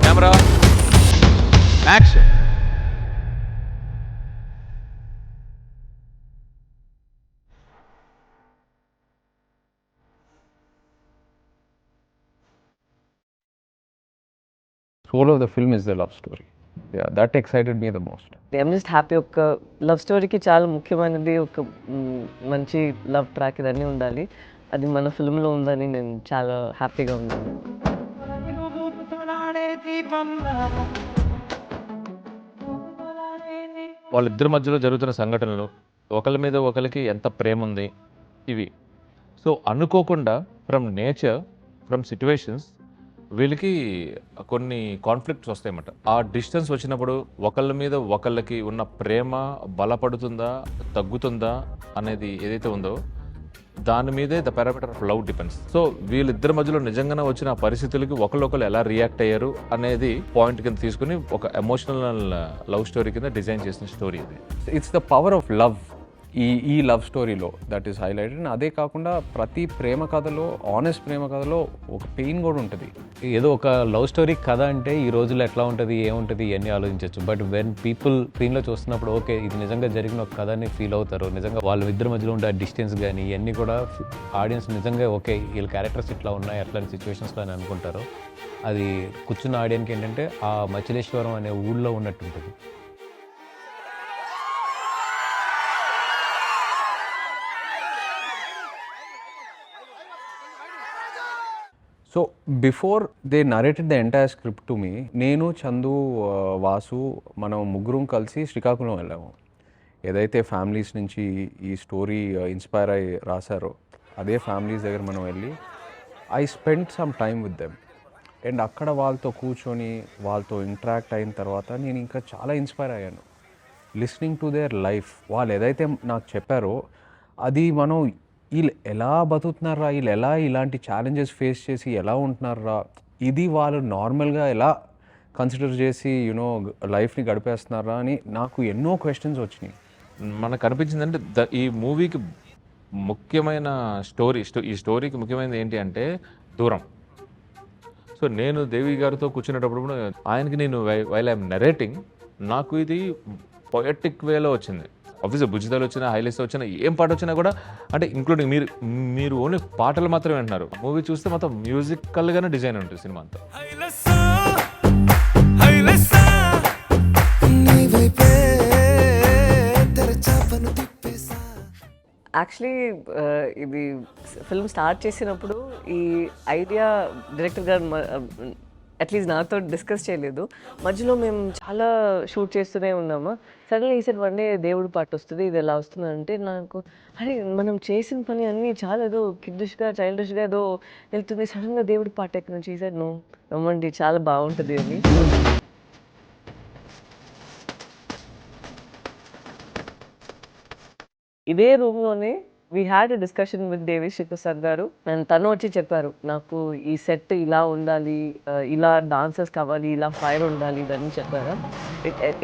Camera action. Soul of the film is the love story. Yeah, that excited me the most. I'm just happy. ఒక love స్టోరీకి చాలా ముఖ్యమైనది ఒక మంచి love track ఇదన్నీ ఉండాలి. అది మన ఫిల్మ్లో ఉందని నేను చాలా హ్యాపీగా ఉన్నాను. వాళ్ళిద్దరి మధ్యలో జరుగుతున్న సంఘటనలు, ఒకరి మీద ఒకరికి ఎంత ప్రేమ ఉంది, ఇవి సో అనుకోకుండా ఫ్రమ్ నేచర్, ఫ్రమ్ సిచ్యువేషన్స్ వీళ్ళకి కొన్ని కాన్ఫ్లిక్ట్స్ వస్తాయన్నమాట. ఆ డిస్టెన్స్ వచ్చినప్పుడు ఒకళ్ళ మీద ఒకళ్ళకి ఉన్న ప్రేమ బలపడుతుందా తగ్గుతుందా అనేది ఏదైతే ఉందో దాని మీదే the parameter of love depends. So వీళ్ళిద్దరి మధ్యలో నిజంగానే వచ్చిన పరిస్థితులకి ఒకళ్ళు ఎలా రియాక్ట్ అయ్యారు అనేది పాయింట్ కింద తీసుకుని ఒక ఎమోషనల్ లవ్ స్టోరీ కింద డిజైన్ చేసిన స్టోరీ ఇది. It's the power of love ఈ లవ్ స్టోరీలో దట్ ఈస్ హైలైటెడ్. అదే కాకుండా ప్రతి ప్రేమ కథలో, ఆనెస్ట్ ప్రేమ కథలో ఒక పెయిన్ కూడా ఉంటుంది. ఏదో ఒక లవ్ స్టోరీ కథ అంటే ఈ రోజుల్లో ఎట్లా ఉంటుంది, ఏముంటుంది ఇవన్నీ ఆలోచించవచ్చు. బట్ వెన్ పీపుల్ స్క్రీన్లో చూస్తున్నప్పుడు ఓకే ఇది నిజంగా జరిగిన ఒక కథని ఫీల్ అవుతారు. నిజంగా వాళ్ళ ఇద్దరి మధ్యలో ఉండే డిస్టెన్స్ కానీ ఇవన్నీ కూడా ఆడియన్స్ నిజంగా ఓకే వీళ్ళ క్యారెక్టర్స్ ఇట్లా ఉన్నాయి అట్లాంటి సిచ్యువేషన్స్లో అని అనుకుంటారు. అది కూర్చున్న ఆడియన్కి ఏంటంటే ఆ మచిలేశ్వరం అనే ఊళ్ళో ఉన్నట్టు ఉంటుంది. So before they narrated the entire script to me, నేను చందు, వాసు మనం ముగ్గురం కలిసి శ్రీకాకుళం వెళ్ళాము. ఏదైతే ఫ్యామిలీస్ నుంచి ఈ స్టోరీ ఇన్స్పైర్ అయ్యి రాశారో అదే ఫ్యామిలీస్ దగ్గర మనం వెళ్ళి I spend some time with them. And అక్కడ వాళ్ళతో కూర్చొని వాళ్ళతో ఇంటరాక్ట్ అయిన తర్వాత నేను ఇంకా చాలా ఇన్స్పైర్ అయ్యాను. లిస్నింగ్ టు దేర్ లైఫ్, వాళ్ళు ఏదైతే నాకు చెప్పారో అది మనం వీళ్ళు ఎలా బతుకుతున్నారా, వీళ్ళు ఎలా ఇలాంటి ఛాలెంజెస్ ఫేస్ చేసి ఎలా ఉంటున్నారా, ఇది వాళ్ళు నార్మల్గా ఎలా కన్సిడర్ చేసి యూనో లైఫ్ని గడిపేస్తున్నారా అని నాకు ఎన్నో క్వశ్చన్స్ వచ్చినాయి. మనకు అనిపించిందంటే ఈ మూవీకి ముఖ్యమైన ఈ స్టోరీకి ముఖ్యమైనది ఏంటి అంటే దూరం. సో నేను దేవి గారితో కూర్చునేటప్పుడు కూడా ఆయనకి నేను వైల్ ఐఎమ్ నరేటింగ్ నాకు ఇది పొయటిక్ వేలో వచ్చింది. ఆఫీస్ బుజ్జిదాలు వచ్చినా, హైలైట్స్ వచ్చినా, ఏం పాట వచ్చినా కూడా అంటే ఇంక్లూడింగ్ మీరు ఓన్లీ పాటలు మాత్రమే వింటున్నారు. మూవీ చూస్తే మొత్తం మ్యూజికల్గానే డిజైన్ ఉంటుంది సినిమా అంతా. యాక్చువల్లీ ఇది ఫిల్మ్ స్టార్ట్ చేసినప్పుడు ఈ ఐడియా డైరెక్టర్ గారు అట్లీస్ట్ నాతో డిస్కస్ చేయలేదు. మధ్యలో మేము చాలా షూట్ చేస్తూనే ఉన్నాము. సడన్గా ఈ సెట్ వన్ డే దేవుడి పాట వస్తుంది, ఇది ఎలా వస్తుంది అంటే నాకు అరే మనం చేసిన పని అన్నీ చాలా ఏదో కిడ్డిష్గా చైల్డిష్గా ఏదో వెళ్తుంది, సడన్గా దేవుడి పాట ఎక్కడి నుంచి ఈ సెట్ నో రమ్మండి చాలా బాగుంటుంది అని. ఇదే రూమ్లోనే we had a discussion with Devi Sri Prasad గారు. అండ్ తను వచ్చి చెప్పారు నాకు ఈ సెట్ ఇలా ఉండాలి, ఇలా డాన్సర్స్ కావాలి, ఇలా ఫైర్ ఉండాలి ఇదని చెప్పారు.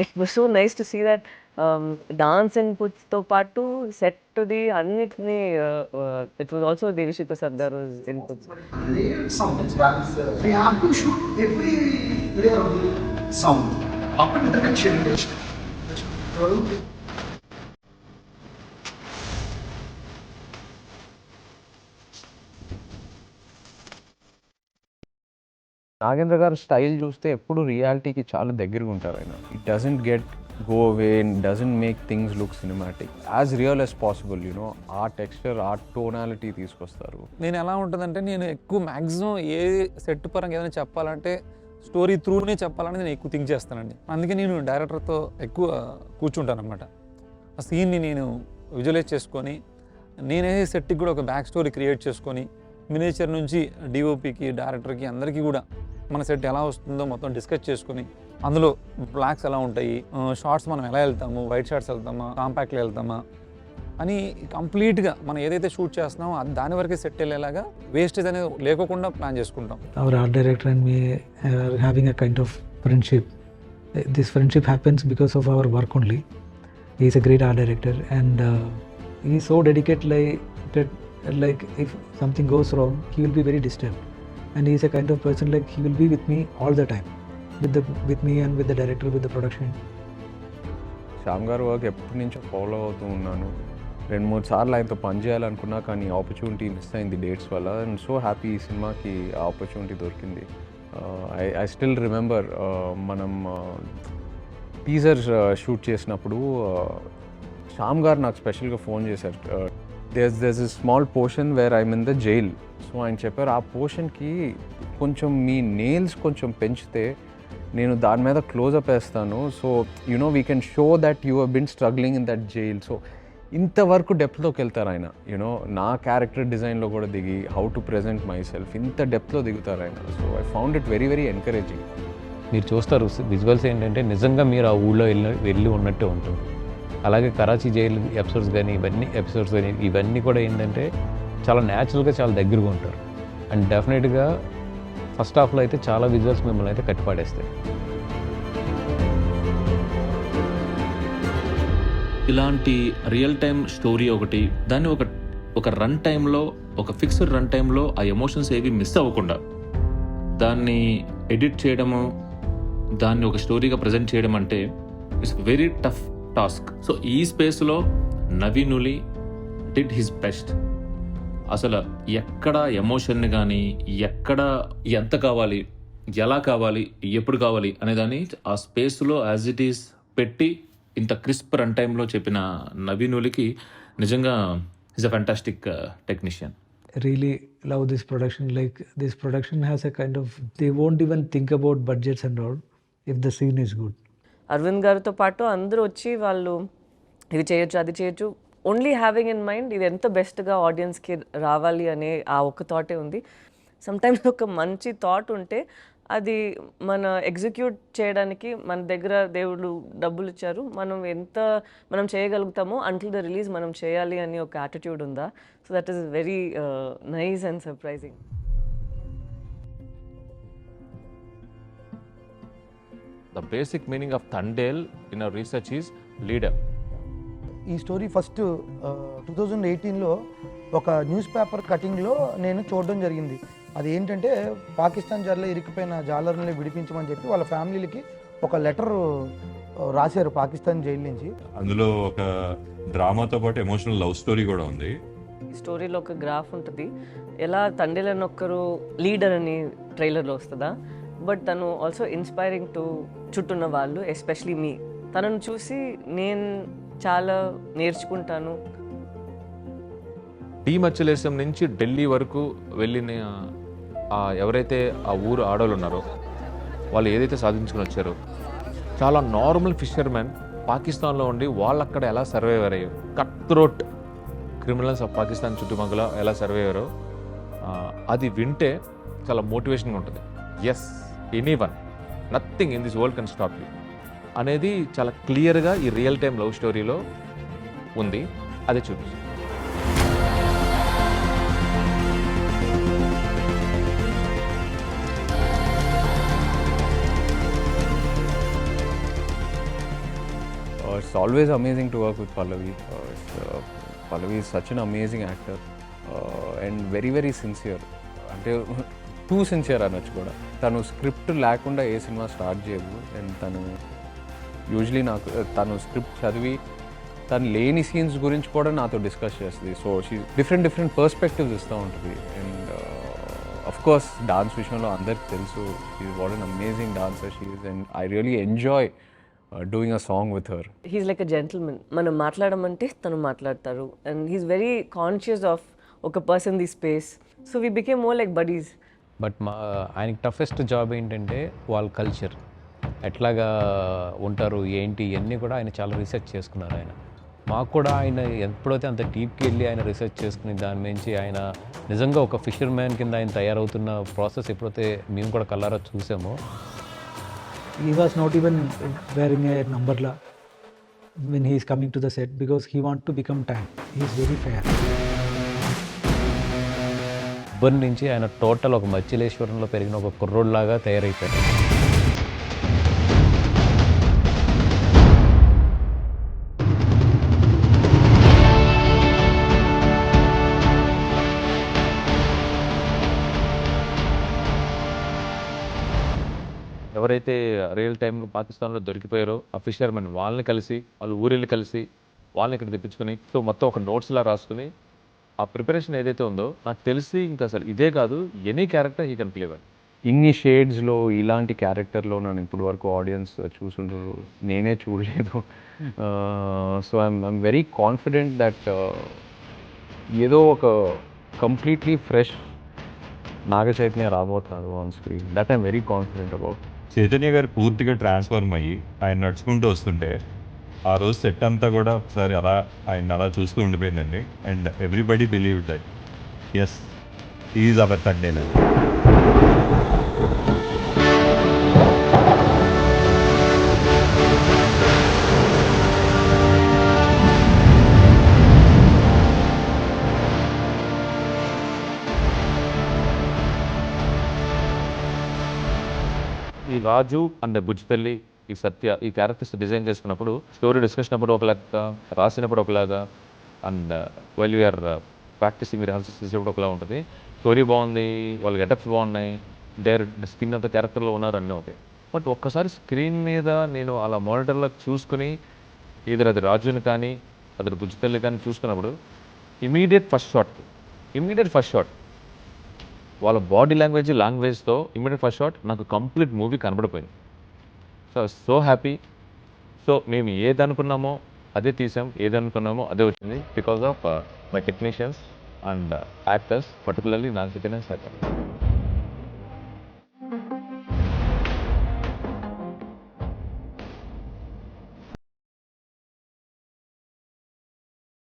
It was so nice to see that dance ఇన్పుట్స్తో పాటు సెట్ది అన్నిటినీ it was also Devi Sri Prasad గారు ఇన్పుట్స్. నాగేంద్ర గారు స్టైల్ చూస్తే ఎప్పుడు రియాలిటీకి చాలా దగ్గరగా ఉంటారు ఆయన. It doesn't get go away and doesn't make things look cinematic, as real as possible. You know ఆ టెక్స్చర్, ఆ టోనాలిటీ తీసుకొస్తారు. నేను ఎలా ఉంటుందంటే నేను ఎక్కువ మ్యాక్సిమం ఏ సెట్ పరంగా ఏదైనా చెప్పాలంటే స్టోరీ త్రూనే చెప్పాలని నేను ఎక్కువ థింక్ చేస్తానండి. అందుకే నేను డైరెక్టర్తో ఎక్కువ కూర్చుంటాను అనమాట. ఆ సీన్ని నేను విజువలైజ్ చేసుకొని నేనే సెట్కి కూడా ఒక బ్యాక్ స్టోరీ క్రియేట్ చేసుకొని మినేచర్ నుంచి డిఓపికి, డైరెక్టర్కి అందరికీ కూడా మన సెట్ ఎలా వస్తుందో మొత్తం డిస్కస్ చేసుకొని అందులో బ్లాక్స్ ఎలా ఉంటాయి, షార్ట్స్ మనం ఎలా వెళ్తాము, వైట్ షార్ట్స్ వెళ్తామా, కాంపాక్ట్లో వెళ్తామా అని కంప్లీట్గా మనం ఏదైతే షూట్ చేస్తున్నామో దాని వరకే సెట్ వెళ్ళేలాగా వేస్టేజ్ అనేది లేకోకుండా ప్లాన్ చేసుకుంటాం. Our art director and me are having a kind of friendship this friendship happens because of our work only. He is a great art director, and he is so dedicated. Like if something goes wrong, he will be very disturbed, and he is a kind of person like he will be with me all the time, with me and with the director, with the production. Shyam గారు work ఎప్పటి నుంచో follow అవుతూ ఉన్నాను. 2-3 సార్లు ఆయనతో పని చేయాలనుకున్నా, కానీ ఆపర్చునిటీ మిస్ అయింది డేట్స్ వల్ల. అండ్ సో హ్యాపీ ఈ సినిమాకి ఆ ఆపర్చునిటీ దొరికింది. ఐ స్టిల్ రిమెంబర్ మనం టీజర్ షూట్ చేసినప్పుడు శ్యామ్ గారు నాకు స్పెషల్గా ఫోన్ చేశారు. there's a small portion where I'm in the jail. So ఆయన చెప్పారు, ఆ పోర్షన్కి కొంచెం మీ నెయిల్స్ కొంచెం పెంచితే నేను దాని మీద క్లోజప్ వేస్తాను. So you know we can show that you have been struggling in that jail. So ఇంతవరకు డెప్త్లోకి వెళ్తారు ఆయన. యూనో నా క్యారెక్టర్ డిజైన్లో కూడా దిగి how to present my self ఇంత డెప్త్లో దిగుతారు ఆయన. So I found it very very encouraging. మీరు చూస్తారు విజువల్స్ ఏంటంటే నిజంగా మీరు ఆ ఊళ్ళో వెళ్ళి ఉన్నట్టే ఉంటుంది. అలాగే కరాచీ జైలు ఎపిసోడ్స్ కానీ ఎపిసోడ్స్ కానీ ఇవన్నీ కూడా ఏంటంటే చాలా న్యాచురల్గా చాలా దగ్గరగా ఉంటారు. అండ్ డెఫినెట్గా ఫస్ట్ హాఫ్లో అయితే చాలా విజువల్స్ మిమ్మల్ని అయితే కట్టిపాడేస్తాయి. ఇలాంటి రియల్ టైమ్ స్టోరీ ఒకటి, దాన్ని ఒక రన్ టైంలో, ఒక ఫిక్స్డ్ రన్ టైంలో ఆ ఎమోషన్స్ ఏవి మిస్ అవ్వకుండా దాన్ని ఎడిట్ చేయడము, దాన్ని ఒక స్టోరీగా ప్రజెంట్ చేయడం అంటే it's very tough task. So ఈ స్పేస్లో నవీనులి డిడ్ హిస్ బెస్ట్. అసలు ఎక్కడ ఎమోషన్ని కానీ, ఎక్కడ ఎంత కావాలి, ఎలా కావాలి, ఎప్పుడు కావాలి అనేదాన్ని ఆ స్పేస్లో యాజ్ ఇట్ ఈస్ పెట్టి ఇంత క్రిస్ప్ రన్ టైంలో చెప్పిన నవీనులికి నిజంగా is a fantastic technician. Really love this production. Like this production has a kind of, they won't even think about budgets and all if the scene is good. Aravind గారితో పాటు అందరూ వచ్చి వాళ్ళు ఇది చేయొచ్చు, అది చేయొచ్చు, ఓన్లీ హ్యావింగ్ ఇన్ మైండ్ ఇది ఎంత బెస్ట్గా ఆడియన్స్కి రావాలి అనే ఆ ఒక్క థాటే ఉంది. సమ్టైమ్స్ ఒక మంచి థాట్ ఉంటే అది మన ఎగ్జిక్యూట్ చేయడానికి మన దగ్గర దేవుడు డబ్బులు ఇచ్చారు, మనం చేయగలుగుతామో అంటిల్ ద రిలీజ్ మనం చేయాలి అని ఒక యాటిట్యూడ్ ఉందా. So that is very nice and surprising. The basic meaning of Thandel in our research is leader. ఈ స్టోరీ ఫస్ట్ 2018లో ఒక న్యూస్ పేపర్ కటింగ్లో నేను చూడడం జరిగింది. అది ఏంటంటే పాకిస్తాన్ జైల్లో ఇరికిపోయిన జాలర్ని విడిపించమని చెప్పి వాళ్ళ ఫ్యామిలీలకి ఒక లెటర్ రాశారు పాకిస్తాన్ జైలు నుంచి. అందులో ఒక డ్రామాతో పాటు ఎమోషనల్ లవ్ స్టోరీ కూడా ఉంది. ఈ స్టోరీలో ఒక గ్రాఫ్ ఉంటుంది, ఎలా తండ్రి అని ఒక్కరు లీడర్ అని ట్రైలర్లో వస్తుందా, బట్ తను ఆల్సో ఇన్స్పైరింగ్ టు చుట్టూన్న వాళ్ళు, ఎస్పెషలీ మీ. తనను చూసి నేను చాలా నేర్చుకుంటాను. మచ్చలేశం నుంచి ఢిల్లీ వరకు వెళ్ళిన ఎవరైతే ఆ ఊరు ఆడవాళ్ళు ఉన్నారో వాళ్ళు ఏదైతే సాధించుకుని వచ్చారో, చాలా నార్మల్ ఫిషర్మెన్ పాకిస్తాన్లో ఉండి వాళ్ళు అక్కడ ఎలా సర్వైవర్ అయ్యారు, cut throat criminals of Pakistan చుట్టుపక్కల ఎలా సర్వైవరో అది వింటే చాలా మోటివేషన్గా ఉంటుంది. Yes, anyone, nothing in this world can stop you అనేది చాలా క్లియర్గా ఈ రియల్ టైమ్ లవ్ స్టోరీలో ఉంది. అదే చూపిస్తుంది. It's always amazing to work with Pallavi. Pallavi is such an amazing actor and very very sincere. అంటే టూ సిన్సియర్ అనొచ్చు కూడా. తను స్క్రిప్ట్ లేకుండా ఏ సినిమా స్టార్ట్ చేయదు. అండ్ తను యూజువలీ తను స్క్రిప్ట్ చదివి తను లేని సీన్స్ గురించి కూడా నాతో డిస్కస్ చేస్తుంది. సో షీ డిఫరెంట్ పర్స్పెక్టివ్స్ ఇస్తూ ఉంటుంది. అండ్ అఫ్ కోర్స్ డాన్స్ విషయంలో అందరికి తెలుసు, she is what an amazing dancer she is. And I really enjoy doing a song with her. He's like a gentlemen. మనం మాట్లాడమంటే తను మాట్లాడతారు. And he's very conscious of ఒక person the space. So we became more like buddies. But ఆయనకి toughest job ఏంటంటే వాళ్ళ culture ఎట్లాగా ఉంటారు ఏంటి ఇవన్నీ కూడా ఆయన చాలా రీసెర్చ్ చేసుకున్నారు. ఆయన మాకు కూడా ఆయన ఎప్పుడైతే అంత డీప్కి వెళ్ళి ఆయన రీసెర్చ్ చేసుకుని దాని నుంచి ఆయన నిజంగా ఒక ఫిషర్ మ్యాన్ కింద ఆయన తయారవుతున్న ప్రాసెస్ ఎప్పుడైతే మేము కూడా కళ్ళారా చూసామో. He was not even wearing a numberla when he is coming to the set because he wants to become tan. He is very fair. ఉబ్బర్ నుంచి ఆయన టోటల్ ఒక మచ్చిలేశ్వరంలో పెరిగిన ఒక కుర్రోడ్లాగా తయారైపోయాడు. ఎవరైతే రియల్ టైంలో పాకిస్తాన్లో దొరికిపోయారో ఆ ఫిషర్మెన్ వాళ్ళని కలిసి వాళ్ళు ఊరెళ్ళి కలిసి వాళ్ళని ఇక్కడ తెప్పించుకొని సో మొత్తం ఒక నోట్స్లా రాసుకుని ఆ ప్రిపరేషన్ ఏదైతే ఉందో నాకు తెలిసి ఇంకా అసలు ఇదే కాదు any character he can play well. ఇన్ని షేడ్స్లో ఇలాంటి క్యారెక్టర్లో నన్ను ఇప్పుడు వరకు ఆడియన్స్ చూసుంటారు, నేనే చూడలేదు. So I'm very confident that ఏదో ఒక కంప్లీట్లీ ఫ్రెష్ నాగ చైతన్య రాబోతున్నారు on screen. That I'm very confident about. Chaitanya గారు పూర్తిగా ట్రాన్స్ఫార్మ్ అయ్యి ఆయన నడుచుకుంటూ వస్తుంటే ఆ రోజు సెట్ అంతా కూడా ఒకసారి అలా ఆయన అలా చూస్తూ ఉండిపోయిందండి. And everybody believe that S is our తండేనా. ఈ రాజు అండ్ బుజ్జిపల్లి ఈ సత్య ఈ క్యారెక్టర్స్ డిజైన్ చేసుకున్నప్పుడు స్టోరీ డిస్కషన్ అప్పుడు ఒకలాగా రాసినప్పుడు ఒకలాగా and while you are practising rehearsals చేసేప్పుడు ఒకలా ఉంటుంది. స్టోరీ బాగుంది, వాళ్ళ గెటప్స్ బాగున్నాయి, స్కిన్ అంతా క్యారెక్టర్లో ఉన్నారు అన్నీ అవుతాయి. బట్ ఒక్కసారి స్క్రీన్ మీద నేను అలా మానిటర్లో చూసుకుని ఇద్దరు అది రాజుని కానీ అతడు బుజ్జిపల్లి కానీ చూసుకున్నప్పుడు ఇమీడియట్ ఫస్ట్ షాట్ వాళ్ళ బాడీ లాంగ్వేజ్తో ఇమీడియట్ ఫస్ట్ షాట్ నాకు కంప్లీట్ మూవీ కనబడిపోయింది. So happy. సో మేము ఏదనుకున్నామో అదే తీసాం, ఏదనుకున్నామో అదే వచ్చింది because of my technicians and actors, particularly Naga Chaitanya sir.